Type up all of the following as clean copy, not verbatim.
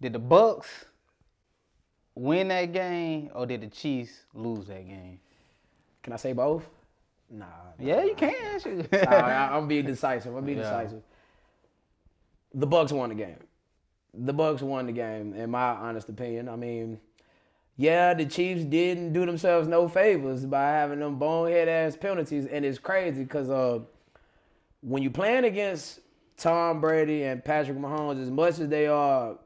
Did the Bucks win that game or did the Chiefs lose that game? Can I say both? Nah. Yeah, you can. I'm gonna be decisive. Decisive. The Bucks won the game. The Bucks won the game, in my honest opinion. I mean, yeah, the Chiefs didn't do themselves no favors by having them bonehead ass penalties, and it's crazy because when you playing against Tom Brady and Patrick Mahomes, as much as they are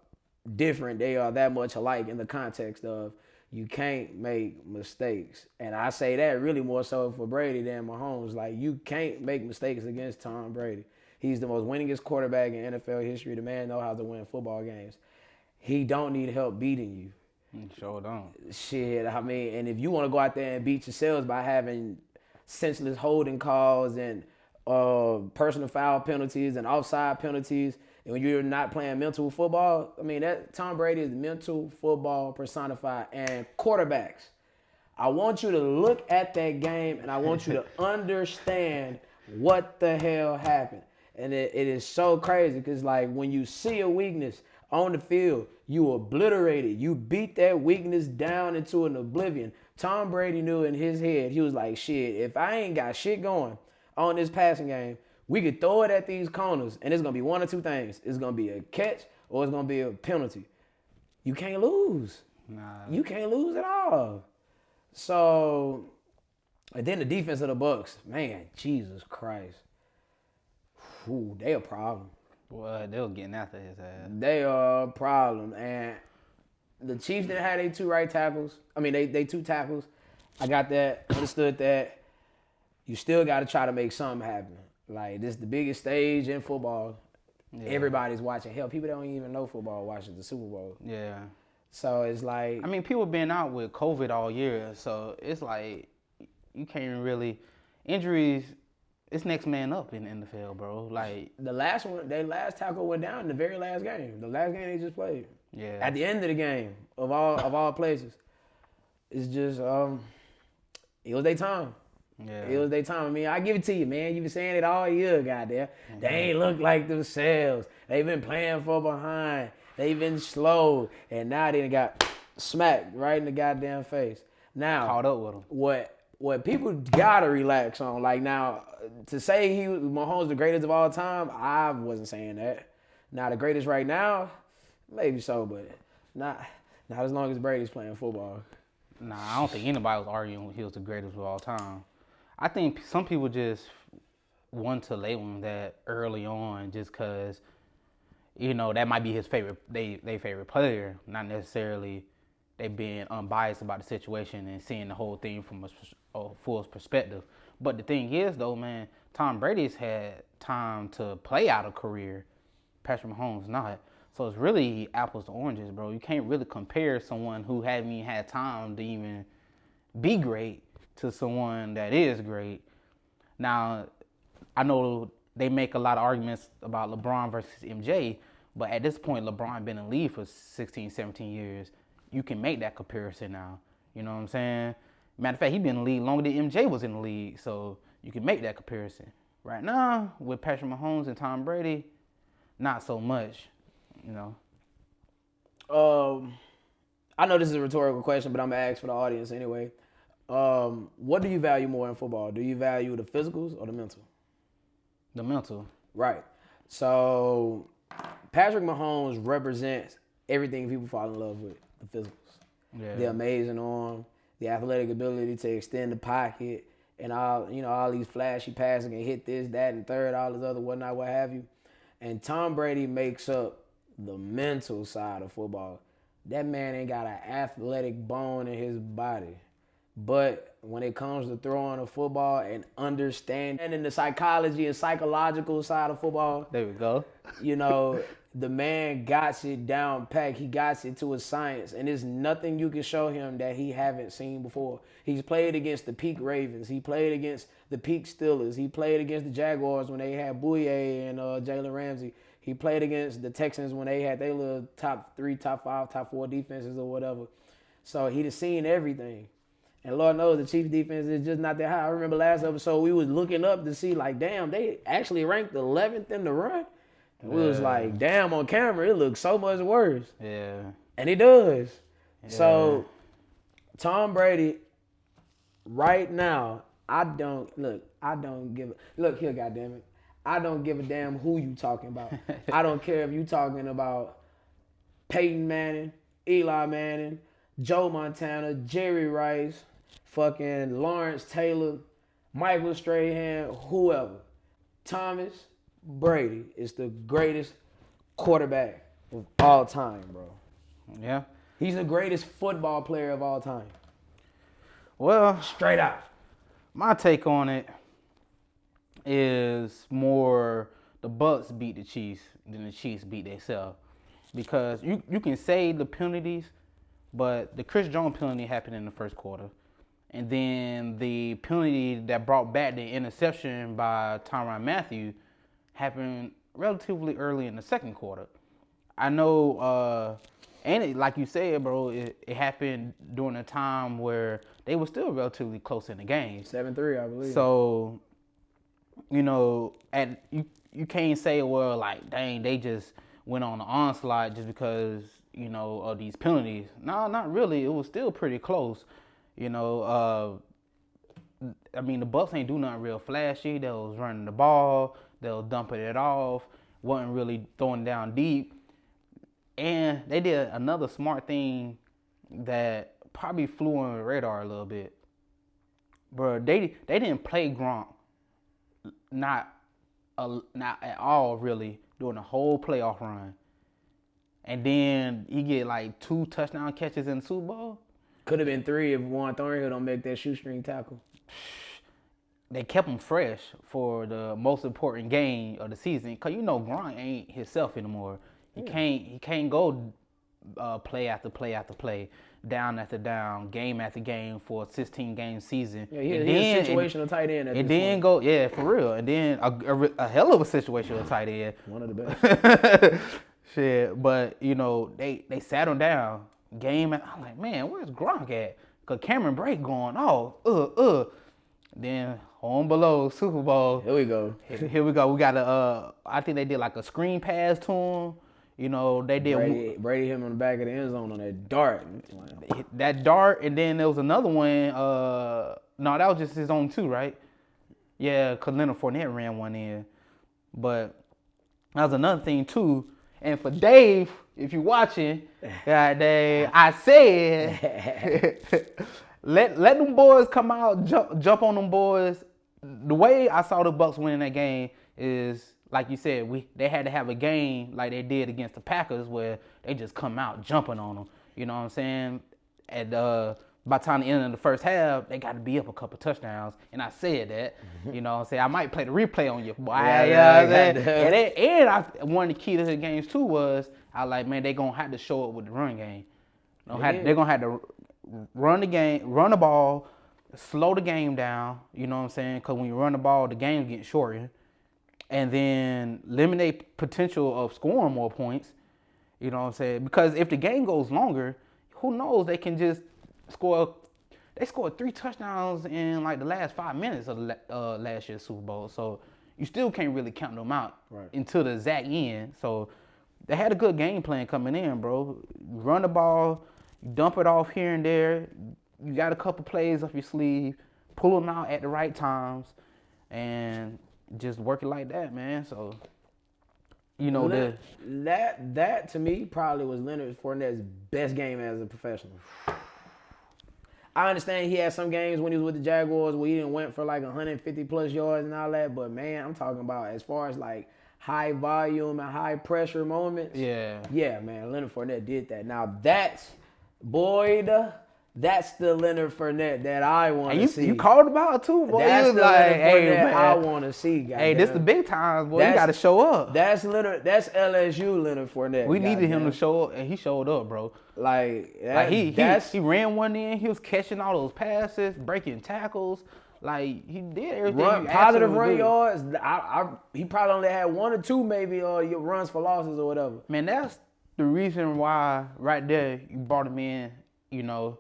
different, they are that much alike in the context of you can't make mistakes. And I say that really more so for Brady than Mahomes. Like, you can't make mistakes against Tom Brady. He's the most winningest quarterback in NFL history. The man knows how to win football games. He don't need help beating you. Sure don't. Shit, I mean, and if you want to go out there and beat yourselves by having senseless holding calls and personal foul penalties and offside penalties, and when you're not playing mental football, I mean, that Tom Brady is mental football personified. And quarterbacks, I want you to look at that game and I want you to understand what the hell happened. And it is so crazy because, like, when you see a weakness on the field, you obliterate it. You beat that weakness down into an oblivion. Tom Brady knew in his head, he was like, shit, if I ain't got shit going on this passing game, we could throw it at these corners, and it's going to be one or two things. It's going to be a catch or it's going to be a penalty. You can't lose. Nah. You can't lose at all. So, and then the defense of the Bucks, man, Jesus Christ. Ooh, they a problem. Well, they were getting after his ass. They are a problem. And the Chiefs didn't have their two right tackles. I mean, they two tackles. I got that, understood that. You still got to try to make something happen. Like, this is the biggest stage in football. Yeah. Everybody's watching. Hell, people don't even know football watching the Super Bowl. Yeah. So it's like... I mean, people been out with COVID all year, so it's like you can't even really... Injuries, it's next man up in the NFL, bro. Like, the last one, their last tackle went down in the very last game. The last game they just played. Yeah. At the end of the game, of all places. It's just, it was their time. Yeah. It was their time. I mean, I give it to you, man. You've been saying it all year, goddamn. Mm-hmm. They ain't look like themselves. They've been playing for behind. They've been slow. And now they done got smacked right in the goddamn face. Now, caught up with them. What people gotta relax on, like, now, to say Mahomes the greatest of all time, I wasn't saying that. Now, the greatest right now, maybe so, but not as long as Brady's playing football. Nah, I don't think anybody was arguing he was the greatest of all time. I think some people just want to label him that early on just because, you know, that might be his favorite, they favorite player, not necessarily they being unbiased about the situation and seeing the whole thing from a full perspective. But the thing is, though, man, Tom Brady's had time to play out a career. Patrick Mahomes not. So it's really apples to oranges, bro. You can't really compare someone who haven't even had time to even be great to someone that is great. Now, I know they make a lot of arguments about LeBron versus MJ, but at this point, LeBron been in the league for 16, 17 years. You can make that comparison now. You know what I'm saying? Matter of fact, he been in the league longer than MJ was in the league, so you can make that comparison. Right now, with Patrick Mahomes and Tom Brady, not so much, you know. I know this is a rhetorical question, but I'm going to ask for the audience anyway. What do you value more in football? Do you value the physicals or the mental? The mental. Right. So Patrick Mahomes represents everything people fall in love with, the physicals. Yeah. The amazing arm, the athletic ability to extend the pocket, and all these flashy passing and hit this, that, and third, all this other whatnot, what have you. And Tom Brady makes up the mental side of football. That man ain't got an athletic bone in his body. But when it comes to throwing a football and understanding the psychology and psychological side of football, there we go. You know, the man got it down pat. He got it to a science, and there's nothing you can show him that he haven't seen before. He's played against the peak Ravens. He played against the peak Steelers. He played against the Jaguars when they had Bouye and Jalen Ramsey. He played against the Texans when they had their little top 3, top 5, top 4 defenses or whatever. So he'd seen everything. And Lord knows the Chiefs defense is just not that high. I remember last episode we was looking up to see, like, damn, they actually ranked 11th in the run. And we was like, damn, on camera, it looks so much worse. Yeah. And it does. Yeah. So, Tom Brady, right now, look here, goddammit. I don't give a damn who you talking about. I don't care if you talking about Peyton Manning, Eli Manning, Joe Montana, Jerry Rice, fucking Lawrence Taylor, Michael Strahan, whoever. Thomas Brady is the greatest quarterback of all time, bro. Yeah. He's the greatest football player of all time. Well, straight out. My take on it is more the Bucs beat the Chiefs than the Chiefs beat themselves. Because you can say the penalties, but the Chris Jones penalty happened in the first quarter. And then the penalty that brought back the interception by Tyrann Mathieu happened relatively early in the second quarter. I know, and it, like you said, bro, it happened during a time where they were still relatively close in the game. 7-3, I believe. So, you know, you can't say, well, like, dang, they just went on the onslaught just because, you know, of these penalties. No, not really. It was still pretty close. You know, I mean, the Bucs ain't do nothing real flashy. They was running the ball. They was dumping it off. Wasn't really throwing down deep. And they did another smart thing that probably flew on the radar a little bit. Bro, they didn't play Gronk. Not at all, really, during the whole playoff run. And then he get like 2 touchdown catches in the Super Bowl. Could have been 3 if Juan Thornhill don't make that shoestring tackle. They kept him fresh for the most important game of the season. Cause you know Gronk ain't himself anymore. He can't go play after play after play, down after down, game after game for a 16-game season. Yeah, he's a situational tight end. And then go, yeah, for real. And then a hell of a situational tight end. One of the best. Shit, but you know they sat him down. Game, and I'm like, man, where's Gronk at? Cause Cameron Brake going, Then on below Super Bowl. Here we go. Here we go. We got I think they did like a screen pass to him. You know, they did. Brady him on the back of the end zone on that dart. That dart, and then there was another one. No, that was just his own 2, right? Yeah, cause Leonard Fournette ran one in. But that was another thing too. And for Dave, if you're watching, God dang, I said, let them boys come out, jump on them boys. The way I saw the Bucs winning that game is, like you said, they had to have a game like they did against the Packers where they just come out jumping on them. You know what I'm saying? And by the time the end of the first half, they got to be up a couple touchdowns. And I said that. You know what I'm saying? I might play the replay on you, boy. And one of the key to the games, too, was I like, man, they're going to have to show up with the run game. They're going to have to run the game, run the ball, slow the game down. You know what I'm saying? Because when you run the ball, the game's getting shorter. And then eliminate potential of scoring more points. You know what I'm saying? Because if the game goes longer, who knows? They can just score. They scored 3 touchdowns in like the last 5 minutes of last year's Super Bowl. So you still can't really count them out until the exact end. So they had a good game plan coming in, bro. You run the ball, you dump it off here and there. You got a couple plays up your sleeve, pull them out at the right times, and just work it like that, man. So, you know, that to me probably was Leonard Fournette's best game as a professional. I understand he had some games when he was with the Jaguars where he didn't went for like 150 plus yards and all that, but man, I'm talking about as far as like high volume and high pressure moments. Yeah, man, Leonard Fournette did that. Now that's the Leonard Fournette that I want to see. You called about it too, boy. That's the Leonard Fournette I want to see, guys. Hey, this the big times, boy. You got to show up. That's LSU Leonard Fournette. We needed him to show up, and he showed up, bro. He ran one in. He was catching all those passes, breaking tackles. Like, he did everything. Positive run yards. He probably only had 1 or 2 maybe runs for losses or whatever. Man, that's the reason why right there you brought him in, you know,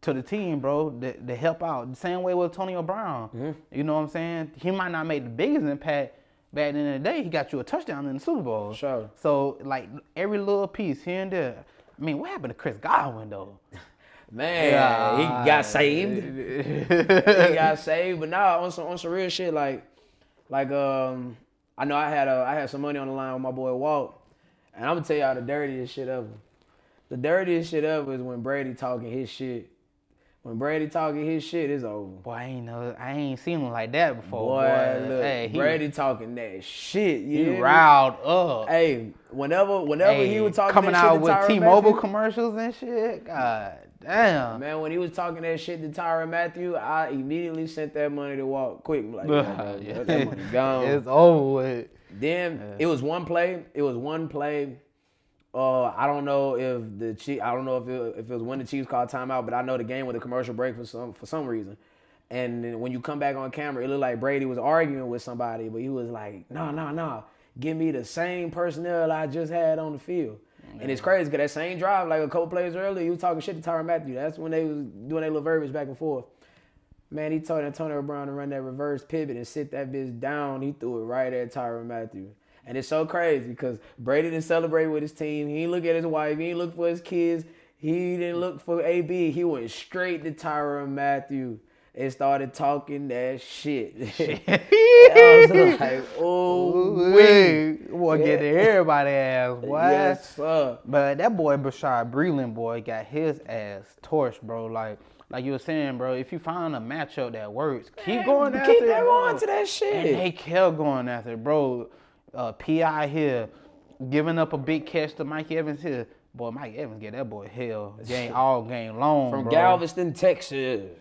to the team, bro, to help out. The same way with Antonio Brown. Mm-hmm. You know what I'm saying? He might not make the biggest impact, back in the day, he got you a touchdown in the Super Bowl. Sure. So, like, every little piece here and there. I mean, what happened to Chris Godwin, though? Man, he got saved. He got saved, but now on some real shit, like I know I had some money on the line with my boy Walt, and I'm gonna tell y'all the dirtiest shit ever. The dirtiest shit ever is when Brady talking his shit. When Brady talking his shit, it's over. Boy, I ain't seen him like that before. Boy, look, hey, Brady talking that shit. He riled up. Hey, whenever he was talking coming that shit out with Tyrann T-Mobile Mathieu, commercials and shit. God damn. man, when he was talking that shit to Tyrann Mathieu, I immediately sent that money to Walt quick. Like, yeah, that money gone. It's over with. Then it was one play. I don't know if the Chiefs. I don't know if it was when the Chiefs called timeout, but I know the game with a commercial break for some reason. And then when you come back on camera, it looked like Brady was arguing with somebody, but he was like, "No, give me the same personnel I just had on the field." Yeah. And it's crazy because that same drive, like a couple plays earlier, he was talking shit to Tyrann Mathieu. That's when they was doing their little verbiage back and forth. Man, he told Antonio Brown to run that reverse pivot and sit that bitch down. He threw it right at Tyrann Mathieu. And it's so crazy because Brady didn't celebrate with his team. He didn't look at his wife. He didn't look for his kids. He didn't look for AB. He went straight to Tyrann Mathieu and started talking that shit. I was like, oh, wait. Boy, get everybody ass, boy. Yes, sir. But that boy, Bashard Breeland, boy, got his ass torched, bro. Like you were saying, bro, if you find a matchup that works, keep going after it. Keep going to that shit. And they kept going after it, bro. P.I. here, giving up a big catch to Mike Evans here. Boy, Mike Evans get that boy hell all game long, from bro. Galveston, Texas.